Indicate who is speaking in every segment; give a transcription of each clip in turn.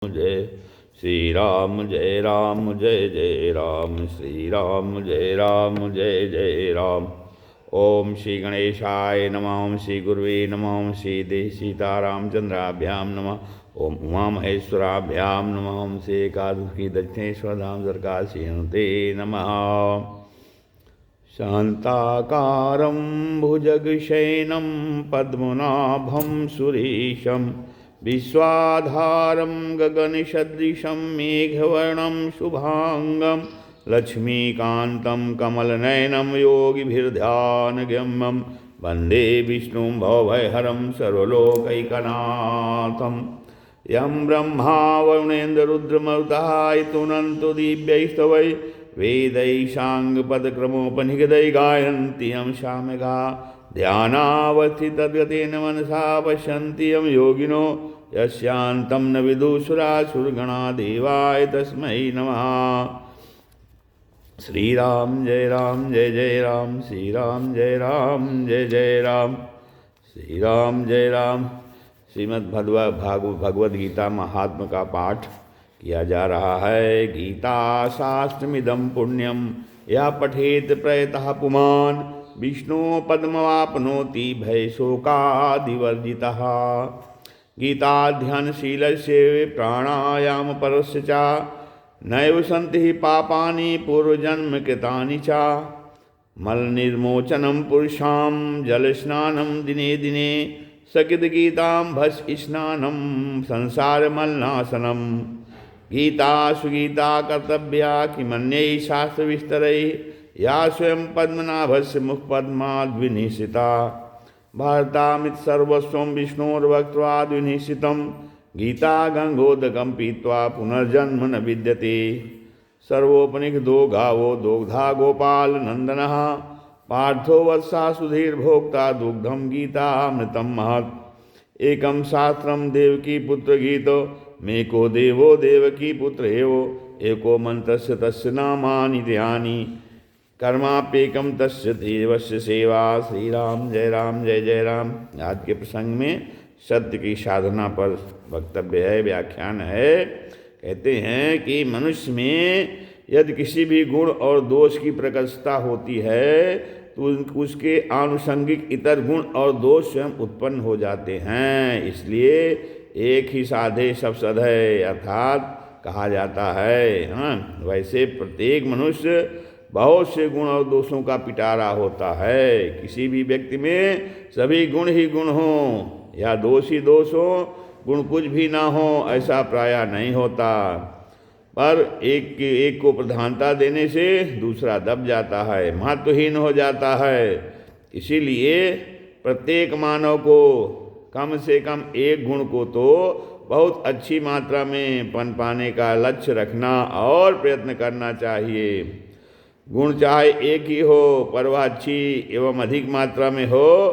Speaker 1: जय श्री राम, जय राम, जय जय राम, श्री राम, जय राम, जय जय राम। ओम श्री गणेशाय नमः, ओम श्री गुरुवे नमः, ओम श्री देव सीतारामचंद्राभ्याम नमः, ओम उमा महेश्वराभ्याम नमः, ओम श्री एकादशी दक्षिणेश्वर धाम सरकाशीनुते नमः। शान्ताकारं भुजगशयनं पद्मनाभं सुरेशं विश्वाधारं गगनसदृशं मेघवर्णं शुभांगं लक्ष्मीकान्तं कमलनयनं योगिभिर्ध्यानगम्यं वन्दे विष्णुं भवभयहरं सर्वलोकैकनाथं। यं ब्रह्मा वरुणेन्द्ररुद्रमरुतः तुनन्तु दिव्यैस्तवै वेदैशाङ्गपदक्रमोपनिषदै गायन्ति यं सामगा ध्यानावस्थितद्गतेन मनसा पश्यन्ति यं योगिनो यस्यान्तं न विदुषुरासुरगणा देवाय तस्मै नमः। श्रीराम जय राम, जय जय राम, श्रीराम जय राम, जय जय राम, श्रीराम जय राम। भगवद गीता महात्म का पाठ किया जा रहा है। गीता शास्त्रमिदं पुण्यम या पठेत प्रयतः पुमान् विष्णु पद्मवाप्नोति भय शोकादिवर्जितः। गीताध्ययनशीलस्य प्राणायामपरस्य च नैव सन्ति पापानि पूर्वजन्म कृतानि च। मलनिर्मोचनं पुरुषां जलस्नानं दिने दिने सकिद्गीतां भस्मस्नानं संसारमलनाशनम्। गीता सुगीता कर्तव्या किमन्यै शास्त्रविस्तरैः या स्वयं पद्मनाभस्य मुखपद्माद्विनिश्चिता। भारतामित सर्वस्वं विष्णोर्वक्त्राद्विनिश्चितं गीता गंगोदकं पीत्वा पुनर्जन्म न विद्यते। सर्वोपनिषदो गावो दोग्धा गोपाल नंदनः पार्थो वत्सा सुधीर्भोक्ता दुग्धम गीतामृतं महत्। एकं शास्त्रं देवकी पुत्र गीतो मेको देवो देवकी पुत्र एवो एको मंत्रस्य तस्य नामानि ध्यानि कर्माप्येकं तस्य देवस्य सेवा। श्री राम जय राम, जय जय राम। आज के प्रसंग में सत्य की साधना पर वक्तव्य है, व्याख्यान है। कहते हैं कि मनुष्य में यदि किसी भी गुण और दोष की प्रकटता होती है तो उसके आनुषंगिक इतर गुण और दोष स्वयं उत्पन्न हो जाते हैं। इसलिए एक ही साधे सब सधे अर्थात कहा जाता है। हाँ, वैसे प्रत्येक मनुष्य बहुत से गुण और दोषों का पिटारा होता है। किसी भी व्यक्ति में सभी गुण ही गुण हों या दोष ही दोष हो, गुण कुछ भी ना हो, ऐसा प्रायः नहीं होता। पर एक को प्रधानता देने से दूसरा दब जाता है, महत्वहीन हो जाता है। इसीलिए प्रत्येक मानव को कम से कम एक गुण को तो बहुत अच्छी मात्रा में पाने का लक्ष्य रखना और प्रयत्न करना चाहिए। गुण चाहे एक ही हो पर वह अच्छी एवं अधिक मात्रा में हो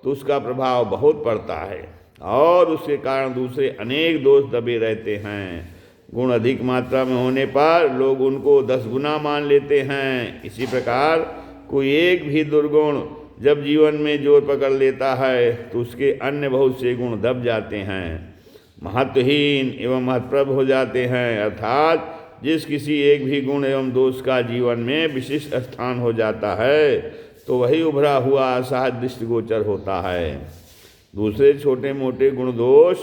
Speaker 1: तो उसका प्रभाव बहुत पड़ता है और उसके कारण दूसरे अनेक दोष दबे रहते हैं। गुण अधिक मात्रा में होने पर लोग उनको 10 गुना मान लेते हैं। इसी प्रकार कोई एक भी दुर्गुण जब जीवन में जोर पकड़ लेता है तो उसके अन्य बहुत से गुण दब जाते हैं, महत्वहीन एवं महत्वप्रभ हो जाते हैं। अर्थात जिस किसी एक भी गुण एवं दोष का जीवन में विशिष्ट स्थान हो जाता है तो वही उभरा हुआ असहज दृष्टिगोचर होता है। दूसरे छोटे मोटे गुण दोष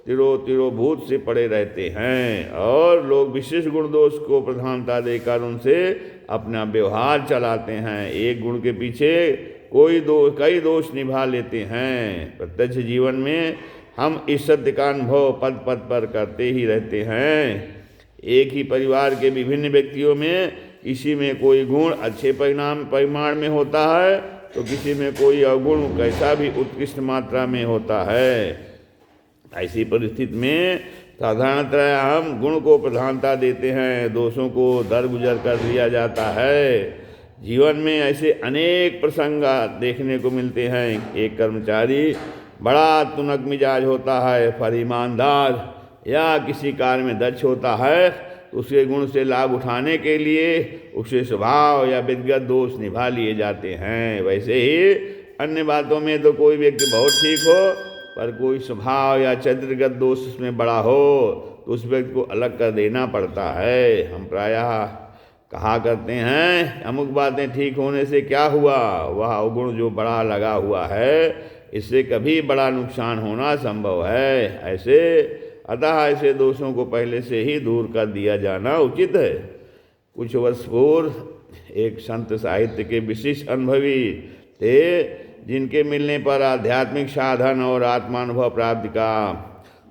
Speaker 1: तिरोभूत से पड़े रहते हैं और लोग विशिष्ट गुण दोष को प्रधानता देकर उनसे अपना व्यवहार चलाते हैं। एक गुण के पीछे कई दोष निभा लेते हैं। प्रत्यक्ष जीवन में हम इस सत्य का अनुभव पद पद पर करते ही रहते हैं। एक ही परिवार के विभिन्न व्यक्तियों में किसी में कोई गुण अच्छे परिमाण में होता है तो किसी में कोई अवगुण कैसा भी उत्कृष्ट मात्रा में होता है। ऐसी परिस्थिति में साधारणतः हम गुण को प्रधानता देते हैं, दोषों को दरगुजर कर दिया जाता है। जीवन में ऐसे अनेक प्रसंग देखने को मिलते हैं। एक कर्मचारी बड़ा तुनक मिजाज होता है, पर ईमानदार या किसी कार्य में दक्ष होता है तो उसके गुण से लाभ उठाने के लिए उसके स्वभाव या व्यक्तिगत दोष निभा लिए जाते हैं। वैसे ही अन्य बातों में तो कोई व्यक्ति बहुत ठीक हो पर कोई स्वभाव या चरित्रगत दोष उसमें बड़ा हो तो तो उस व्यक्ति को अलग कर देना पड़ता है। हम प्रायः कहा करते हैं अमुक बातें ठीक होने से क्या हुआ, वह अवगुण जो बड़ा लगा हुआ है इससे कभी बड़ा नुकसान होना संभव है। अतः ऐसे दोषों को पहले से ही दूर कर दिया जाना उचित है। कुछ वर्ष पूर्व एक संत साहित्य के विशिष्ट अनुभवी थे, जिनके मिलने पर आध्यात्मिक साधन और आत्मानुभव प्राप्ति का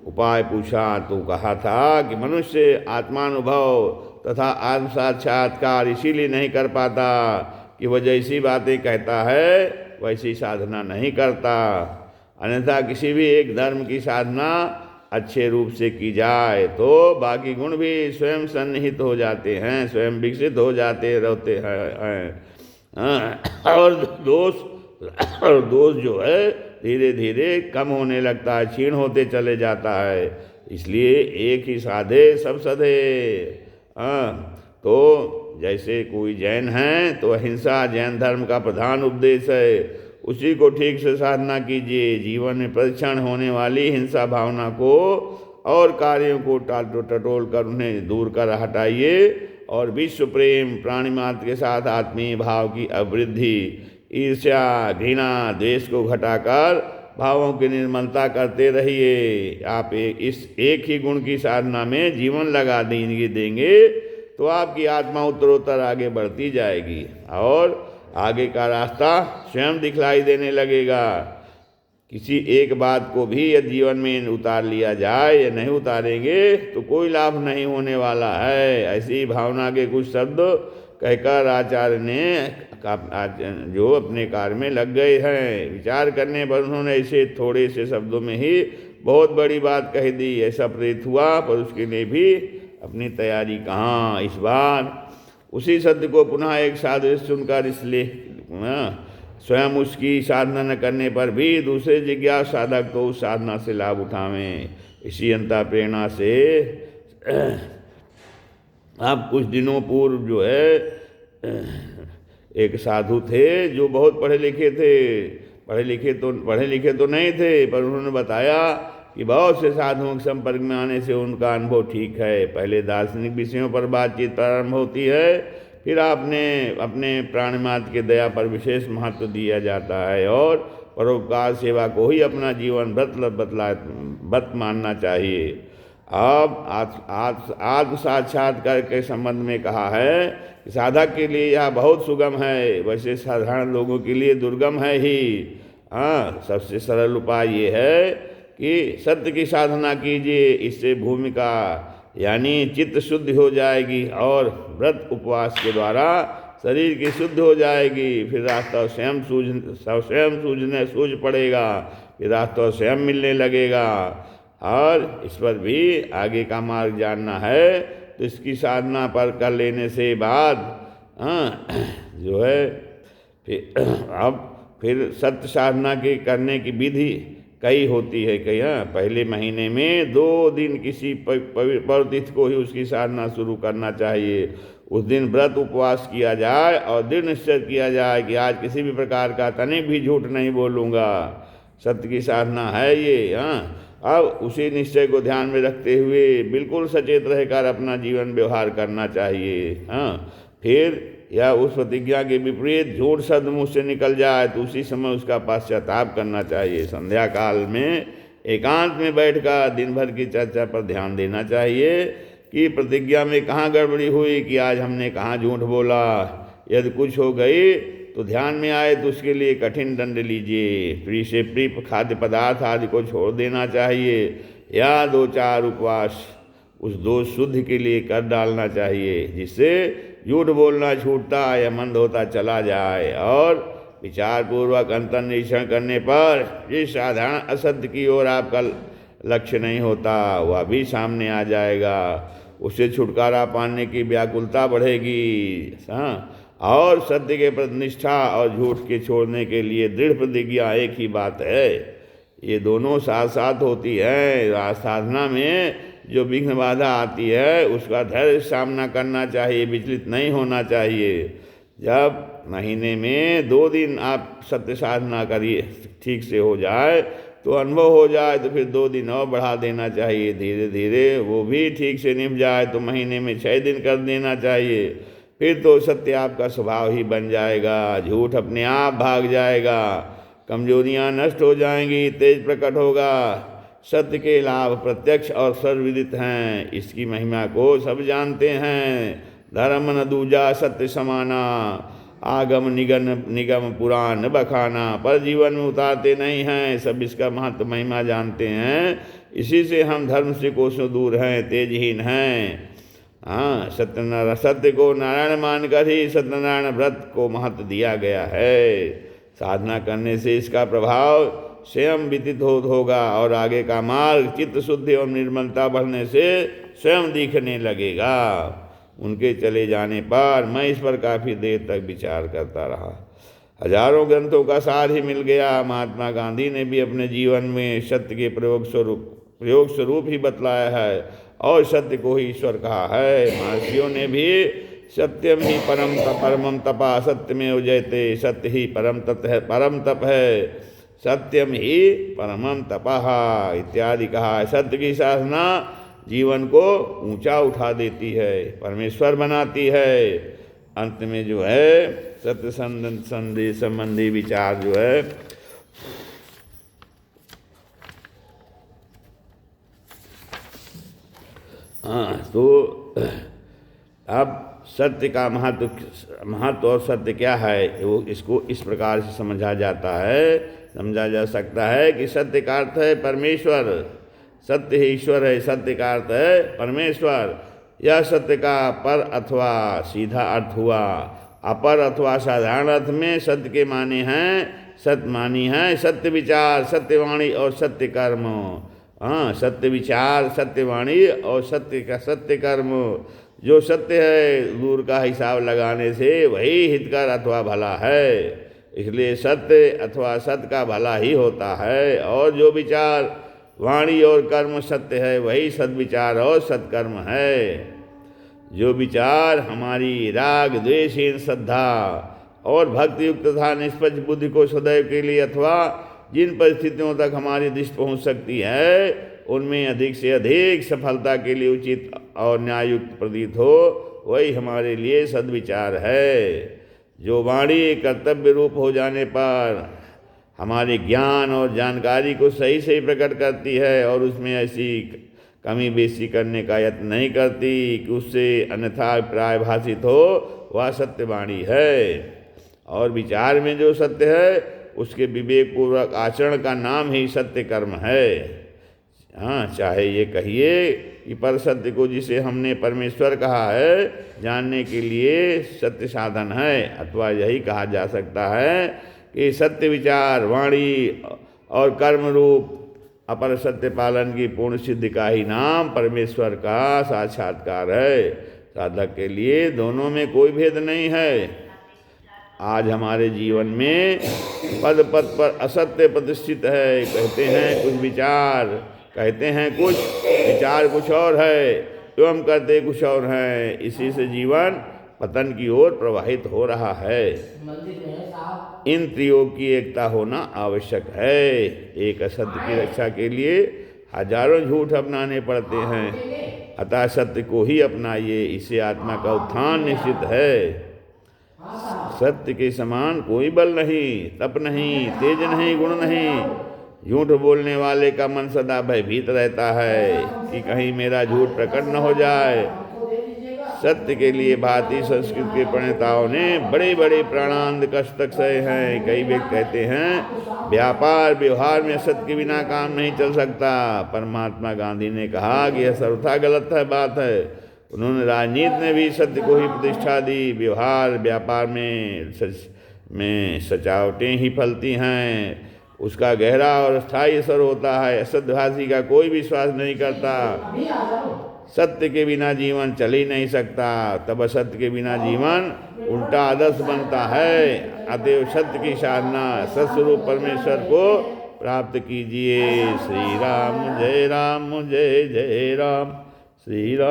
Speaker 1: उपाय पूछा तो कहा था कि मनुष्य आत्मानुभव तथा आत्म साक्षात्कार इसीलिए नहीं कर पाता कि वह जैसी बातें कहता है वैसी साधना नहीं करता। अन्यथा किसी भी एक धर्म की साधना अच्छे रूप से की जाए तो बाकी गुण भी स्वयं सन्निहित हो जाते हैं, स्वयं विकसित हो जाते रहते हैं और दोष जो है धीरे धीरे कम होने लगता है, क्षीण होते चले जाता है। इसलिए एक ही साधे सब सधे। तो जैसे कोई जैन है तो अहिंसा जैन धर्म का प्रधान उपदेश है, उसी को ठीक से साधना कीजिए। जीवन में परीक्षण होने वाली हिंसा भावना को और कार्यों को टटोल कर उन्हें दूर कर हटाइए और विश्व प्रेम प्राणी मात्र के साथ आत्मीय भाव की अवृद्धि, ईर्ष्या घृणा द्वेष को घटाकर भावों की निर्मलता करते रहिए। आप इस एक ही गुण की साधना में जीवन लगा देंगे तो आपकी आत्मा उत्तरोत्तर आगे बढ़ती जाएगी और आगे का रास्ता स्वयं दिखलाई देने लगेगा। किसी एक बात को भी यदि जीवन में उतार लिया जाए या नहीं उतारेंगे तो कोई लाभ नहीं होने वाला है। ऐसी भावना के कुछ शब्द कहकर आचार्य ने जो अपने कार्य में लग गए हैं। विचार करने पर उन्होंने ऐसे थोड़े से शब्दों में ही बहुत बड़ी बात कह दी। ऐसा प्रतीत हुआ, पर उसके लिए भी अपनी तैयारी कहाँ। इस बार उसी सत्य को पुनः एक सादृश्य सुनकर इसलिए स्वयं उसकी साधना न करने पर भी दूसरे जिज्ञास साधक तो उस साधना से लाभ उठावें। इसी अंतर प्रेरणा से अब कुछ दिनों पूर्व जो है एक साधु थे जो बहुत पढ़े लिखे तो नहीं थे, पर उन्होंने बताया कि बहुत से साधुओं के संपर्क में आने से उनका अनुभव ठीक है। पहले दार्शनिक विषयों पर बातचीत प्रारंभ होती है, फिर आपने अपने प्राणिमात्र के दया पर विशेष महत्व दिया जाता है और परोपकार सेवा को ही अपना जीवन व्रत मानना चाहिए। अब आत्म साक्षात्कार के संबंध में कहा है कि साधक के लिए यह बहुत सुगम है, वैसे साधारण लोगों के लिए दुर्गम है ही। सबसे सरल उपाय ये है कि सत्य की साधना कीजिए। इससे भूमिका यानी चित्त शुद्ध हो जाएगी और व्रत उपवास के द्वारा शरीर की शुद्ध हो जाएगी। फिर रास्ता स्वयं सूझ पड़ेगा, फिर रास्ता स्वयं मिलने लगेगा। और इस पर भी आगे का मार्ग जानना है तो इसकी साधना पर कर लेने से बाद जो है फिर सत्य साधना की करने की विधि कई होती है। पहले महीने में 2 दिन किसी पवित्र तिथि को ही उसकी साधना शुरू करना चाहिए। उस दिन व्रत उपवास किया जाए और दृढ़ निश्चय किया जाए कि आज किसी भी प्रकार का तनिक भी झूठ नहीं बोलूँगा। सत्य की साधना है ये। अब उसी निश्चय को ध्यान में रखते हुए बिल्कुल सचेत रहकर अपना जीवन व्यवहार करना चाहिए। फिर या उस प्रतिज्ञा के विपरीत झूठ शब्द मुँह से निकल जाए तो उसी समय उसका पश्चाताप करना चाहिए। संध्या काल में एकांत में बैठकर दिन भर की चर्चा पर ध्यान देना चाहिए कि प्रतिज्ञा में कहाँ गड़बड़ी हुई, कि आज हमने कहाँ झूठ बोला। यदि कुछ हो गई तो ध्यान में आए तो उसके लिए कठिन दंड लीजिए। प्रिय से प्रिय खाद्य पदार्थ आदि को छोड़ देना चाहिए या 2-4 उपवास उस दोष शुद्ध के लिए कर डालना चाहिए, जिससे झूठ बोलना छूटता या मंद होता चला जाए। और विचार पूर्वक अंतर निरीक्षण करने पर जिस साधारण असत्य की ओर आपका लक्ष्य नहीं होता वह भी सामने आ जाएगा। उससे छुटकारा पाने की व्याकुलता बढ़ेगी। और सत्य के प्रति निष्ठा और झूठ के छोड़ने के लिए दृढ़ प्रतिज्ञा एक ही बात है। ये दोनों साथ साथ होती है। साधना में जो विघ्न बाधा आती है उसका धैर्य सामना करना चाहिए, विचलित नहीं होना चाहिए। जब महीने में 2 दिन आप सत्य साधना करिए ठीक से हो जाए तो अनुभव हो जाए तो फिर 2 दिन और बढ़ा देना चाहिए, धीरे धीरे वो भी ठीक से निभ जाए तो महीने में 6 दिन कर देना चाहिए। फिर तो सत्य आपका स्वभाव ही बन जाएगा, झूठ अपने आप भाग जाएगा, कमजोरियां नष्ट हो जाएंगी, तेज प्रकट होगा। सत्य के लाभ प्रत्यक्ष और सर्वविदित हैं, इसकी महिमा को सब जानते हैं। धर्म न दूजा सत्य समाना, आगम निगम पुराण बखाना, पर जीवन में उतारते नहीं हैं, सब इसका महत्व महिमा जानते हैं। इसी से हम धर्म से कोसों दूर हैं, तेजहीन हैं। हाँ, सत्य को नारायण मानकर ही सत्यनारायण व्रत को महत्व दिया गया है। साधना करने से इसका प्रभाव स्वयं व्यतीत होगा और आगे का मार्ग चित्त शुद्धि और निर्मलता बढ़ने से स्वयं दिखने लगेगा। उनके चले जाने पर मैं इस पर काफ़ी देर तक विचार करता रहा। हजारों ग्रंथों का सार ही मिल गया। महात्मा गांधी ने भी अपने जीवन में सत्य के प्रयोग स्वरूप ही बतलाया है और सत्य को ही ईश्वर कहा है। महर्षियों ने भी सत्यम ही परमम तपा सत्य में उजयते, सत्य ही परम तप है, सत्यम ही परमम तपः इत्यादि कहा है। सत्य की साधना जीवन को ऊंचा उठा देती है, परमेश्वर बनाती है। अंत में जो है सत्य संबंधी विचार जो है तो अब सत्य का महत्व और सत्य क्या है वो इसको इस प्रकार से समझा जा सकता है कि सत्य का अर्थ है परमेश्वर, सत्य ही ईश्वर है। सत्य का अर्थ है परमेश्वर। यह सत्य का पर अथवा सीधा अर्थ हुआ। अपर अथवा साधारण अर्थ में सत्य के माने हैं, सत्य मानी है सत्य विचार, सत्य वाणी और सत्य कर्म। हाँ, सत्य विचार, सत्य वाणी और सत्य कर्म। जो सत्य है दूर का हिसाब लगाने से वही हितकर अथवा भला है, इसलिए सत्य अथवा सत्य का भला ही होता है। और जो विचार वाणी और कर्म सत्य है वही सद्विचार और सत्कर्म है। जो विचार हमारी राग द्वेषहीन श्रद्धा और भक्ति युक्त तथा निष्पक्ष बुद्धि को सदैव के लिए अथवा जिन परिस्थितियों तक हमारी दृष्टि पहुँच सकती है उनमें अधिक से अधिक सफलता के लिए उचित और न्याययुक्त प्रतीत हो, वही हमारे लिए सद्विचार है। जो वाणी कर्तव्य रूप हो जाने पर हमारे ज्ञान और जानकारी को सही सही प्रकट करती है और उसमें ऐसी कमी बेसी करने का यत्न नहीं करती कि उससे अन्यथा अभिप्राय भाषित हो, वह सत्यवाणी है। और विचार में जो सत्य है उसके विवेकपूर्वक आचरण का नाम ही सत्य कर्म है। हाँ, चाहे ये कहिए कि पर सत्य को जिसे हमने परमेश्वर कहा है जानने के लिए सत्य साधन है, अथवा यही कहा जा सकता है कि सत्य विचार वाणी और कर्म रूप अपर सत्य पालन की पूर्ण सिद्धि का ही नाम परमेश्वर का साक्षात्कार है। साधक के लिए दोनों में कोई भेद नहीं है। आज हमारे जीवन में पद पद पर असत्य प्रतिष्ठित है। कहते हैं कुछ विचार, कहते हैं कुछ विचार कुछ और है, एवं करते कुछ और हैं। इसी से जीवन पतन की ओर प्रवाहित हो रहा है। इन त्रियों की एकता होना आवश्यक है। एक असत्य की रक्षा के लिए हजारों झूठ अपनाने पड़ते हैं, अतः सत्य को ही अपनाइए, इससे आत्मा का उत्थान निश्चित है। सत्य के समान कोई बल नहीं, तप नहीं, तेज नहीं, गुण नहीं। झूठ बोलने वाले का मन सदा भयभीत रहता है कि कहीं मेरा झूठ प्रकट न हो जाए। सत्य के लिए भारतीय संस्कृत के प्रणेताओं ने बड़े बड़े प्राणांत कष्ट तक सहे हैं। कई व्यक्ति कहते हैं व्यापार व्यवहार में सत्य के बिना काम नहीं चल सकता। परमात्मा गांधी ने कहा कि यह सर्वथा गलत है बात है। उन्होंने राजनीति में भी सत्य को ही प्रतिष्ठा दी। व्यवहार व्यापार में सजावटें ही फलती हैं, उसका गहरा और स्थायी असर होता है। असत्यभाषी का कोई विश्वास नहीं करता। सत्य के बिना जीवन चल ही नहीं सकता, तब असत्य के बिना जीवन उल्टा आदर्श बनता है। अतएव सत्य की साधना सत्स्वरूप परमेश्वर को प्राप्त कीजिए। श्री राम जय राम, जय जय राम। श्री राम।